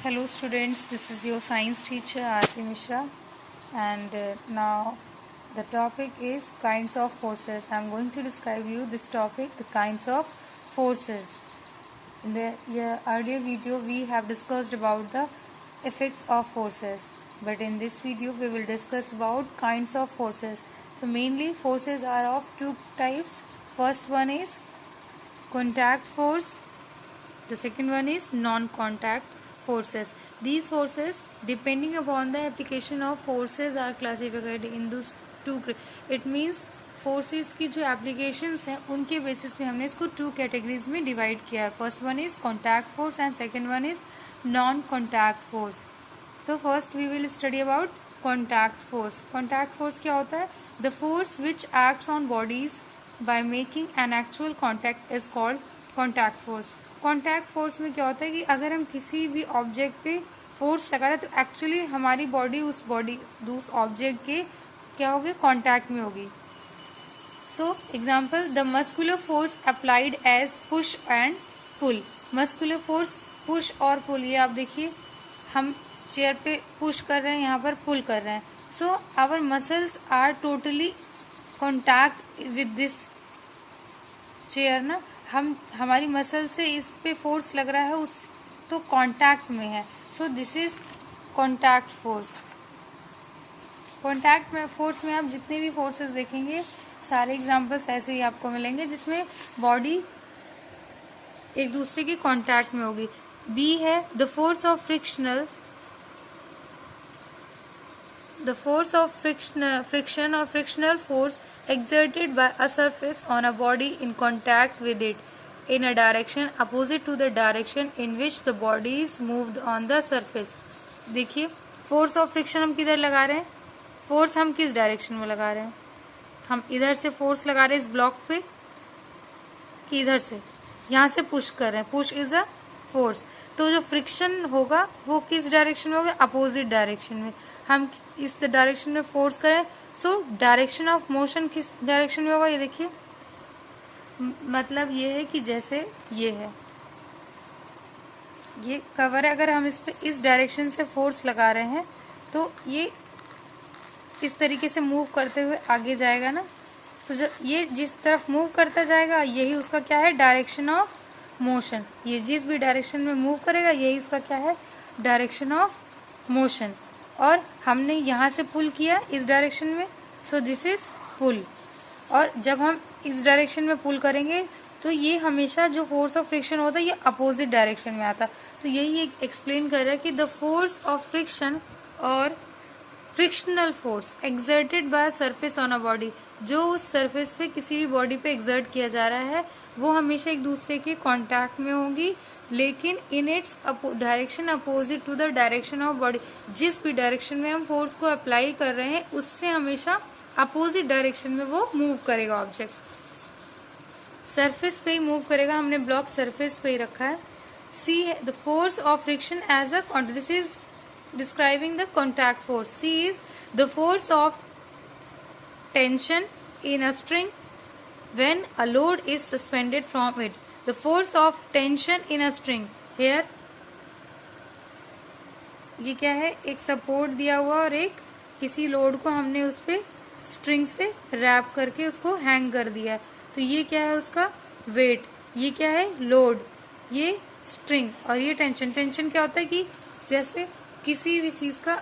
Hello students, this is your science teacher Aarti Mishra, and now the topic is kinds of forces. I am going to describe you this topic, the kinds of forces. In the earlier video we have discussed about the effects of forces, but in this video we will discuss about kinds of forces. So mainly forces are of two types. First one is contact force, the second one is non-contact forces. These forces, depending upon the application of forces, are classified in those two. It means forces की जो applications हैं उनके basis पे हमने इसको two categories में divide किया है. First one is contact force and second one is non contact force. तो first we will study about contact force. Contact force क्या होता है? The force which acts on bodies by making an actual contact is called contact force. Contact force में क्या होता है कि अगर हम किसी भी ऑब्जेक्ट पे फोर्स लगा रहे हैं तो एक्चुअली हमारी बॉडी उस ऑब्जेक्ट के क्या होगी, कॉन्टैक्ट में होगी. So example, the muscular force applied as push and pull. Muscular force push और पुल, ये आप देखिए हम चेयर पे पुश कर रहे हैं, यहाँ पर पुल कर रहे हैं. So our muscles are totally contact with this chair ना. हमारी मसल से इस पे फोर्स लग रहा है, उस तो कांटेक्ट में है. So this is contact force. Contact में फोर्स में आप जितने भी फोर्सेस देखेंगे सारे एग्जांपल्स ऐसे ही आपको मिलेंगे जिसमें बॉडी एक दूसरे की कांटेक्ट में होगी. बी है the force of friction or frictional force exerted by a surface on a body in contact with it in a direction opposite to the direction in which the body is moved on the surface. देखिए force of friction हम किधर लगा रहे हैं, force हम किस direction में लगा रहे हैं. हम इधर से फोर्स लगा रहे हैं इस ब्लॉक पे कि इधर से, यहाँ से पुश कर रहे हैं. Push is a force. तो जो फ्रिक्शन होगा वो किस डायरेक्शन में होगा, अपोजिट डायरेक्शन में. हम इस डायरेक्शन में फोर्स करें, सो डायरेक्शन ऑफ मोशन किस डायरेक्शन में होगा, ये देखिए. मतलब ये है कि जैसे ये है, ये कवर है, अगर हम इस पे इस डायरेक्शन से फोर्स लगा रहे हैं तो ये इस तरीके से मूव करते हुए आगे जाएगा ना. तो जब ये जिस तरफ मूव करता जाएगा यही उसका क्या है, डायरेक्शन ऑफ मोशन. ये जिस भी डायरेक्शन में मूव करेगा यही उसका क्या है, डायरेक्शन ऑफ मोशन. और हमने यहाँ से पुल किया इस डायरेक्शन में, सो दिस इज पुल. और जब हम इस डायरेक्शन में पुल करेंगे तो ये हमेशा जो फोर्स ऑफ फ्रिक्शन होता है ये अपोजिट डायरेक्शन में आता. तो यही एक्सप्लेन कर रहा है कि द फोर्स ऑफ फ्रिक्शन और frictional force exerted by surface on a body, जो उस सरफेस पे किसी भी बॉडी पे एक्सर्ट किया जा रहा है वो हमेशा एक दूसरे के कांटेक्ट में होगी, लेकिन in its direction opposite to the direction of body. जिस भी डायरेक्शन में हम फोर्स को अप्लाई कर रहे हैं उससे हमेशा अपोजिट डायरेक्शन में वो मूव करेगा. ऑब्जेक्ट सरफेस पे ही मूव करेगा. हमने ब्लॉक सरफेस पे ही रखा है. सी है the force of friction as a contact. This is describing the contact force. C is the force of tension in a string when a load is suspended from it. The force of tension in a string. Here ये क्या है, एक support दिया हुआ और एक किसी load को हमने उस पे स्ट्रिंग से रैप करके उसको हैंग कर दिया. तो ये क्या है, उसका वेट. ये क्या है, लोड. ये स्ट्रिंग और ये टेंशन. टेंशन क्या होता है कि जैसे किसी भी चीज का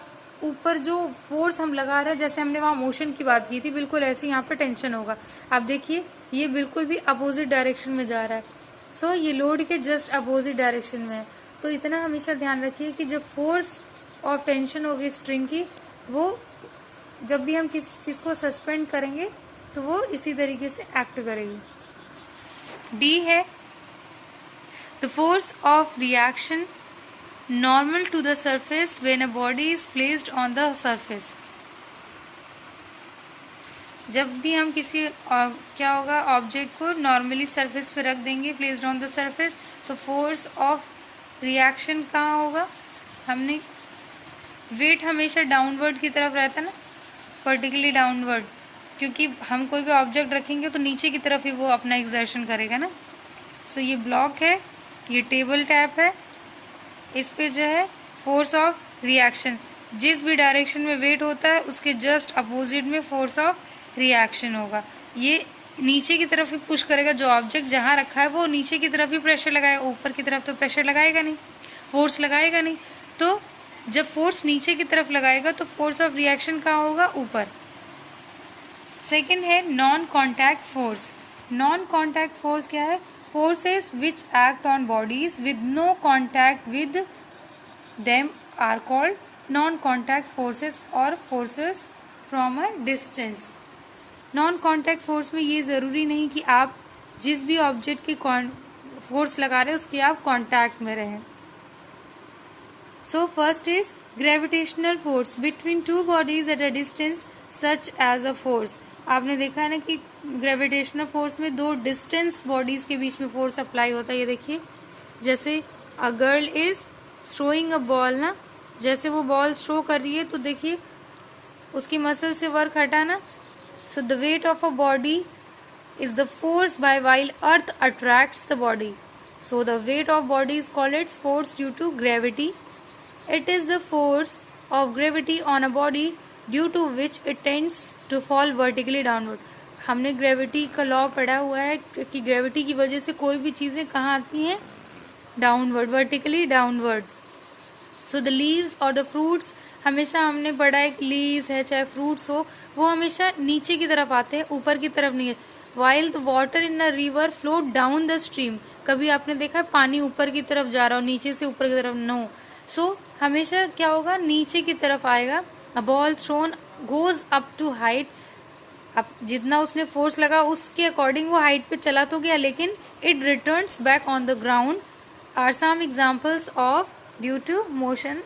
ऊपर जो फोर्स हम लगा रहे हैं, जैसे हमने वहां मोशन की बात की थी, बिल्कुल ऐसे यहाँ पे टेंशन होगा. आप देखिए ये बिल्कुल भी अपोजिट डायरेक्शन में जा रहा है. सो ये लोड के जस्ट अपोजिट डायरेक्शन में है. तो इतना हमेशा ध्यान रखिए कि जब फोर्स ऑफ टेंशन होगी स्ट्रिंग की, वो जब भी हम किसी चीज को सस्पेंड करेंगे तो वो इसी तरीके से एक्ट करेगी. डी है the force of reaction normal to the surface when a body is placed on the surface. जब भी हम किसी क्या होगा, ऑब्जेक्ट को नॉर्मली सरफेस पे रख देंगे, प्लेस्ड ऑन द सरफेस, तो फोर्स ऑफ रिएक्शन कहाँ होगा. हमने वेट हमेशा डाउनवर्ड की तरफ रहता है ना, पर्टिकुलरली डाउनवर्ड, क्योंकि हम कोई भी ऑब्जेक्ट रखेंगे तो नीचे की तरफ ही वो अपना एक्सर्शन करेगा ना. सो ये ब्लॉक है, ये टेबल टैप है, इस पे जो है फोर्स ऑफ रिएक्शन, जिस भी डायरेक्शन में वेट होता है उसके जस्ट अपोजिट में फोर्स ऑफ रिएक्शन होगा। ये नीचे की तरफ ही पुश करेगा, जो ऑब्जेक्ट जहाँ रखा है वो नीचे की तरफ ही प्रेशर लगाएगा, ऊपर की तरफ तो प्रेशर लगाएगा नहीं, फोर्स लगाएगा नहीं। तो जब फोर्स नीचे की तरफ लगाएगा तो फोर्स ऑफ रिएक्शन कहाँ होगा, ऊपर। सेकेंड है non contact force. Non contact force क्या है, forces which act on bodies with no contact with them are called non contact forces और फोर्सेस फ्रॉम अ डिस्टेंस। नॉन कॉन्टैक्ट फोर्स में ये जरूरी नहीं कि आप जिस भी ऑब्जेक्ट की फोर्स लगा रहे हैं उसके आप कॉन्टैक्ट में रहें। So first is gravitational force between two bodies at a distance such as a force. आपने देखा है ना कि ग्रेविटेशनल फोर्स में दो डिस्टेंस बॉडीज के बीच में फोर्स अप्लाई होता है। ये देखिए, जैसे a girl is throwing a ball ना, जैसे वो बॉल थ्रो कर रही है तो देखिए उसकी मसल से वर्क हटा ना। So the weight of a body is the force by while earth attracts the body. So the weight of body is called its force due to gravity. It is the force of gravity on a body due to which it tends to fall vertically downward. हमने gravity का law पढ़ा हुआ है कि gravity की वजह से कोई भी चीजें कहाँ आती हैं, downward, vertically downward. So the leaves और द फ्रूट्स, हमेशा हमने पढ़ा है कि लीव्स है चाहे फ्रूट्स हो वो हमेशा नीचे की तरफ आते हैं, ऊपर की तरफ नहीं है। While the water in a river flow down the stream, कभी आपने देखा है पानी ऊपर की तरफ जा रहा हो, नीचे से ऊपर की तरफ नो। सो हमेशा क्या होगा, नीचे की तरफ आएगा। A ball thrown goes up to height, अब जितना उसने फोर्स लगा उसके अकॉर्डिंग वो हाइट पे चला तो गया, लेकिन it returns back on the ground are some examples of due to motion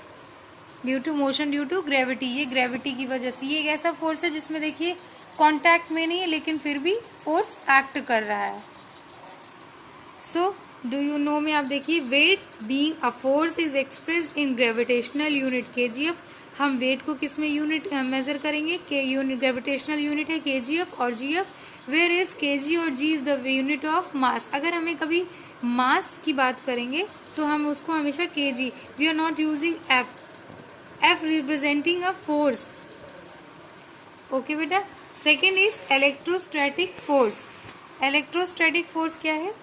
due to gravity. ये ग्रेविटी की वजह से, ये एक ऐसा फोर्स है जिसमें देखिए कांटेक्ट में नहीं है लेकिन फिर भी फोर्स एक्ट कर रहा है। सो डू यू नो में आप देखिए, weight being a force is expressed in gravitational unit kgf. हम वेट को किस में यूनिट मेजर करेंगे, के यूनिट ग्रेविटेशनल यूनिट है केजीएफ और जीएफ। वेयर इज केजी और g is the unit of mass. अगर हमें कभी मास की बात करेंगे तो हम उसको हमेशा kg, we are not using F, F representing a force. Okay बेटा। Second is electrostatic force. Electrostatic force क्या है,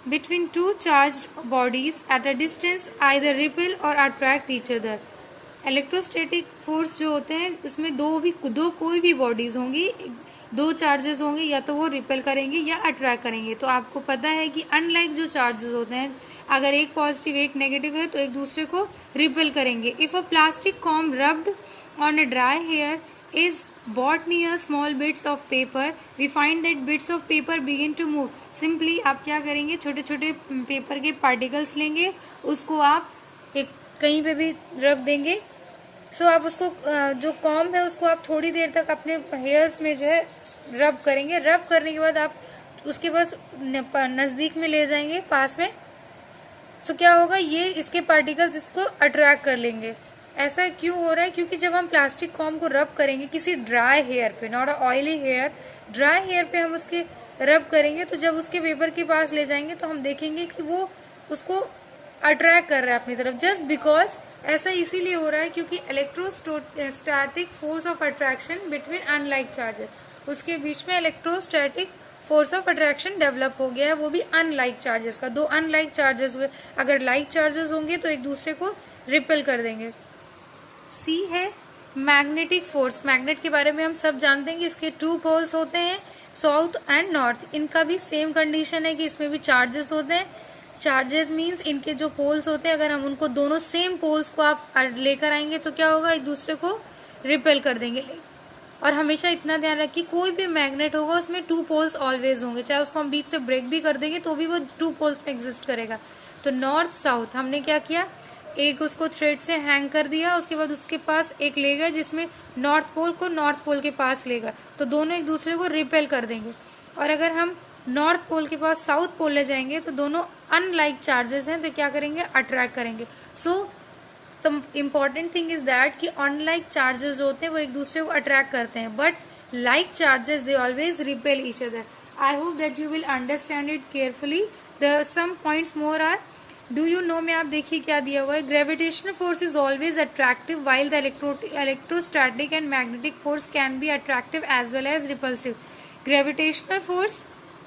between two charged bodies at a distance either repel और attract each other. Electrostatic force जो होते हैं इसमें दो कोई भी बॉडीज होंगी, दो चार्जेस होंगे, या तो वो रिपेल करेंगे या अट्रैक्ट करेंगे। तो आपको पता है कि अनलाइक जो चार्जेस होते हैं, अगर एक पॉजिटिव एक नेगेटिव है तो एक दूसरे को रिपेल करेंगे। If a plastic comb rubbed on a dry hair is brought near small bits of paper, we find that bits of paper begin to move. Simply आप क्या करेंगे, छोटे छोटे पेपर के पार्टिकल्स लेंगे, उसको आप एक कहीं पे भी रख देंगे। सो आप उसको जो कॉम है उसको आप थोड़ी देर तक अपने हेयर्स में जो है रब करेंगे। रब करने के बाद आप उसके पास नजदीक में ले जाएंगे, पास में। सो क्या होगा, ये इसके पार्टिकल्स इसको अट्रैक्ट कर लेंगे। ऐसा क्यों हो रहा है, क्योंकि जब हम प्लास्टिक कॉम को रब करेंगे किसी ड्राई हेयर पे, not oily hair, dry hair पे हम उसके रब करेंगे, तो जब उसके पेपर के पास ले जाएंगे तो हम देखेंगे कि वो उसको अट्रैक्ट कर रहा है अपनी तरफ। जस्ट बिकॉज ऐसा इसीलिए हो रहा है क्योंकि electrostatic force of attraction between unlike charges, उसके बीच में electrostatic force of attraction develop हो गया है, वो भी अनलाइक चार्जेस का। दो अनलाइक चार्जेस हुए, अगर लाइक चार्जेस होंगे तो एक दूसरे को रिपेल कर देंगे। सी है मैग्नेटिक फोर्स। मैग्नेट के बारे में हम सब जानते हैं कि इसके टू पोल्स होते हैं, साउथ एंड नॉर्थ। इनका भी सेम कंडीशन है कि इसमें भी चार्जेस होते हैं। चार्जेस मीन्स इनके जो पोल्स होते हैं, अगर हम उनको दोनों सेम पोल्स को आप लेकर आएंगे तो क्या होगा, एक दूसरे को रिपेल कर देंगे। और हमेशा इतना ध्यान रखिए, कोई भी मैग्नेट होगा उसमें टू पोल्स ऑलवेज होंगे, चाहे उसको हम बीच से ब्रेक भी कर देंगे तो भी वो टू पोल्स में एग्जिस्ट करेगा। तो नॉर्थ साउथ हमने क्या किया, एक उसको थ्रेड से हैंग कर दिया, उसके बाद उसके पास एक लेगा जिसमें नॉर्थ पोल को नॉर्थ पोल के पास लेगा, तो दोनों एक दूसरे को रिपेल कर देंगे। और अगर हम नॉर्थ पोल के पास साउथ पोल ले जाएंगे तो दोनों अनलाइक चार्जेस हैं, तो क्या करेंगे, अट्रैक्ट करेंगे। So the important thing is that कि अनलाइक चार्जेस जो होते हैं वो एक दूसरे को अट्रैक्ट करते हैं, but like charges they always repel each other. I hope that you will understand it carefully. The some points more are do you know में आप देखिए क्या दिया हुआ है, gravitational force is always attractive while the electrostatic and magnetic force can be attractive as well as repulsive. Gravitational force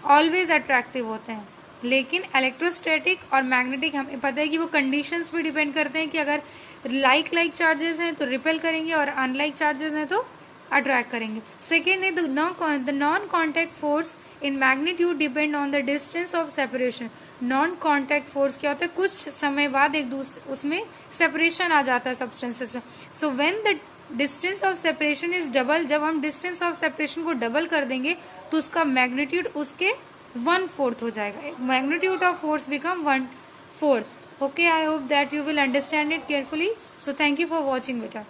always attractive होते हैं, लेकिन इलेक्ट्रोस्टैटिक और मैग्नेटिक हमें पता है कि वो कंडीशंस पे डिपेंड करते हैं कि अगर लाइक चार्जेस हैं तो रिपेल करेंगे और अनलाइक चार्जेस हैं तो अट्रैक्ट करेंगे। सेकेंड है the non contact force in magnitude depend on the distance of separation. Non contact force क्या होता है, कुछ समय बाद एक दूसरे उसमें सेपरेशन आ जाता है सब्सटेंसेस में। So when the distance of separation is double, जब हम डिस्टेंस ऑफ सेपरेशन को डबल कर देंगे तो उसका मैग्नीट्यूड उसके 1/4 हो जाएगा। Magnitude of force become 1/4। Okay, I hope that you will understand it carefully. So thank you for watching, beta.